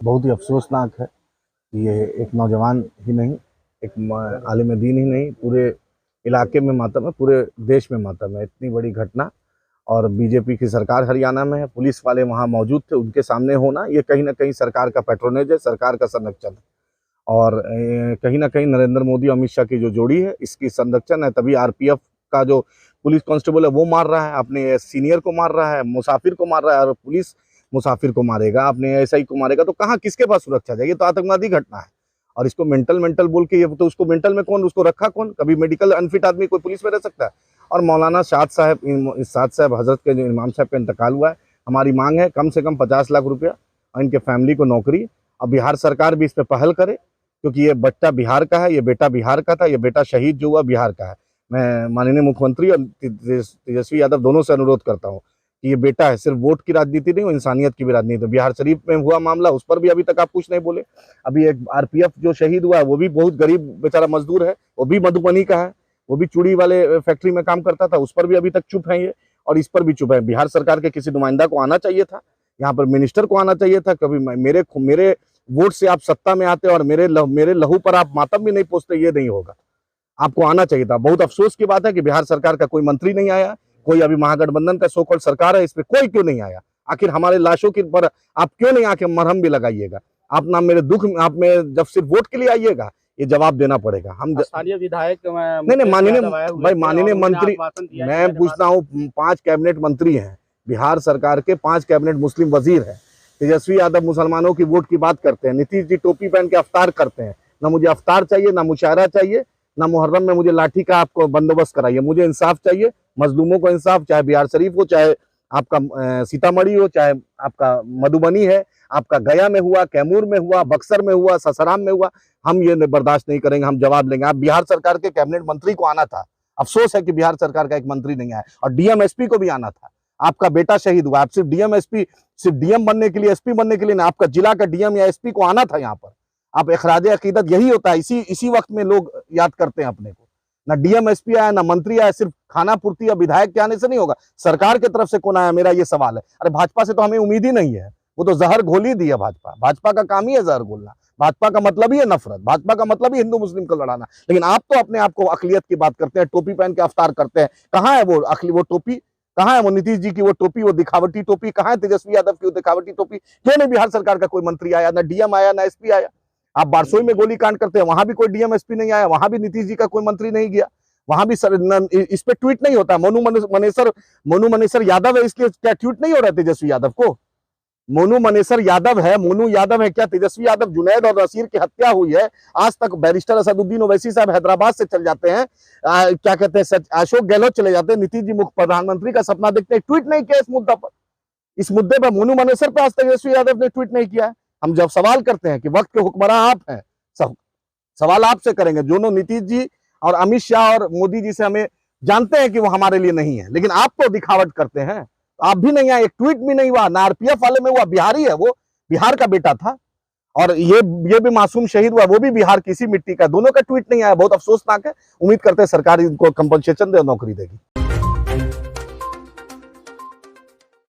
बहुत ही अफसोसनाक है कि ये एक नौजवान ही नहीं, एक आलिम दीन ही नहीं, पूरे इलाके में मातम है, पूरे देश में मातम है। इतनी बड़ी घटना, और बीजेपी की सरकार हरियाणा में है, पुलिस वाले वहाँ मौजूद थे, उनके सामने होना ये कहीं ना कहीं सरकार का पैट्रोनेज है, सरकार का संरक्षण है। और कहीं ना कहीं नरेंद्र मोदी अमित शाह की जो जोड़ी है, इसकी संरक्षण है। तभी आरपीएफ का जो पुलिस कांस्टेबल है वो मार रहा है, अपने सीनियर को मार रहा है, मुसाफिर को मार रहा है, और पुलिस मुसाफिर को मारेगा, अपने एसआई को मारेगा, तो कहाँ किसके पास सुरक्षा जाएगी? तो आतंकवादी घटना है। और इसको मेंटल मेंटल बोल के, ये तो उसको मेंटल में कौन, उसको रखा कौन? कभी मेडिकल अनफिट आदमी कोई पुलिस में रह सकता है? और मौलाना साद साहब हजरत के जो इमाम साहब का इंतकाल हुआ है, हमारी मांग है कम से कम 50 लाख रुपया और इनके फैमिली को नौकरी। और बिहार सरकार भी इस पर पहल करे, क्योंकि ये बच्चा बिहार का है, ये बेटा बिहार का था, ये बेटा शहीद जो हुआ बिहार का है। मैं माननीय मुख्यमंत्री और तेजस्वी यादव दोनों से अनुरोध करता हूँ कि ये बेटा है, सिर्फ वोट की राजनीति नहीं, वो इंसानियत की भी राजनीति। बिहार शरीफ में हुआ मामला, उस पर भी अभी तक आप कुछ नहीं बोले। अभी एक आरपीएफ जो शहीद हुआ है, वो भी बहुत गरीब बेचारा मजदूर है, वो भी मधुबनी का है, वो भी चूड़ी वाले फैक्ट्री में काम करता था, उस पर भी अभी तक चुप है ये, और इस पर भी चुप है। बिहार सरकार के किसी नुमाइंदा को आना चाहिए था, यहाँ पर मिनिस्टर को आना चाहिए था। कभी मेरे वोट से आप सत्ता में आते और मेरे लहू पर आप मातम भी नहीं पोसते, ये नहीं होगा। आपको आना चाहिए था। बहुत अफसोस की बात है कि बिहार सरकार का कोई मंत्री नहीं आया, कोई अभी महागठबंधन का सो कॉल्ड सरकार है, इस पे कोई क्यों नहीं आया? आखिर हमारे लाशों के पर आप क्यों नहीं आके मरहम भी लगाइएगा? आप ना मेरे दुख, आप में जब सिर्फ वोट के लिए आइएगा, ये जवाब देना पड़ेगा। हम स्थानीय विधायक नहीं, माननीय मंत्री, मैं पूछता हूँ, 5 कैबिनेट मंत्री हैं बिहार सरकार के, 5 कैबिनेट मुस्लिम वजीर हैं। तेजस्वी यादव मुसलमानों की वोट की बात करते हैं, नीतीश जी टोपी पहन के अफ्तार करते हैं। ना मुझे अफ्तार चाहिए, ना मुशायरा चाहिए, ना मुहर्रम में मुझे लाठी का आपको बंदोबस्त कराइए। मुझे इंसाफ चाहिए, मजलूमों को इंसाफ, चाहे बिहार शरीफ हो, चाहे आपका सीतामढ़ी हो, चाहे आपका मधुबनी है, आपका गया में हुआ, कैमूर में हुआ, बक्सर में हुआ, ससाराम में हुआ। हम ये बर्दाश्त नहीं करेंगे, हम जवाब लेंगे। आप बिहार सरकार के कैबिनेट मंत्री को आना था, अफसोस है कि बिहार सरकार का एक मंत्री नहीं आया। और डीएम एसपी को भी आना था। आपका बेटा शहीद हुआ, आप सिर्फ डीएम एसपी, सिर्फ डीएम बनने के लिए, एसपी बनने के लिए ना, आपका जिला का डीएम या एसपी को आना था यहाँ पर। आप इखराज अकीदत यही होता है, इसी वक्त में लोग याद करते हैं अपने को। ना डीएम एसपी आया, ना मंत्री आया, सिर्फ खाना पूर्ति या विधायक के आने से नहीं होगा, सरकार की तरफ से कौन आया, मेरा ये सवाल है। अरे भाजपा से तो हमें उम्मीद ही नहीं है, वो तो जहर घोल ही दिया भाजपा का काम ही है जहर घोलना। भाजपा का मतलब ही है नफरत, भाजपा का मतलब ही हिंदू मुस्लिम को लड़ाना। लेकिन आप तो अपने आप को अकलियत की बात करते हैं, टोपी पहन के अफ्तार करते हैं। कहाँ है वो टोपी? कहाँ है वो नीतीश जी की वो टोपी, वो दिखावटी टोपी? कहाँ है तेजस्वी यादव की वो दिखावटी टोपी? क्यों नहीं बिहार सरकार का कोई मंत्री आया, ना डीएम आया, ना एसपी आया? आप बारसोई में गोली कांड करते हैं, वहां भी कोई डीएम एसपी नहीं आया, वहां भी नीतीश जी का कोई मंत्री नहीं गया, वहां भी इस पे ट्वीट नहीं होता। मोनू मनेसर यादव है, इसलिए क्या ट्वीट नहीं हो रहा है तेजस्वी यादव को? मोनू मनेसर यादव है, मोनू यादव है क्या? तेजस्वी यादव, जुनैद और नसीर की हत्या हुई है, आज तक बैरिस्टर असदुद्दीन ओवैसी साहब हैदराबाद से चल जाते हैं, क्या कहते हैं, अशोक गहलोत चले जाते हैं, नीतीश जी मुख्य प्रधानमंत्री का सपना देखते हैं, ट्वीट नहीं किया इस मुद्दा पर। इस मुद्दे पर मोनू मनेसर पर आज तेजस्वी यादव ने ट्वीट नहीं किया है। हम जब सवाल करते हैं कि वक्त के हुक्मरान आप हैं, सवाल आपसे करेंगे। दोनों नीतीश जी और अमित शाह और मोदी जी से हमें जानते हैं कि वो हमारे लिए नहीं है, लेकिन आप तो दिखावट करते हैं। आप भी नहीं आए, एक ट्वीट भी नहीं हुआ, ना आरपीएफ वाले में हुआ। बिहारी है वो, बिहार का बेटा था, और ये भी मासूम शहीद हुआ, वो भी बिहार की इसी मिट्टी का। दोनों का ट्वीट नहीं आया, बहुत अफसोसनाक है। उम्मीद करते हैं सरकार इनको कंपनसेशन दे, नौकरी देगी।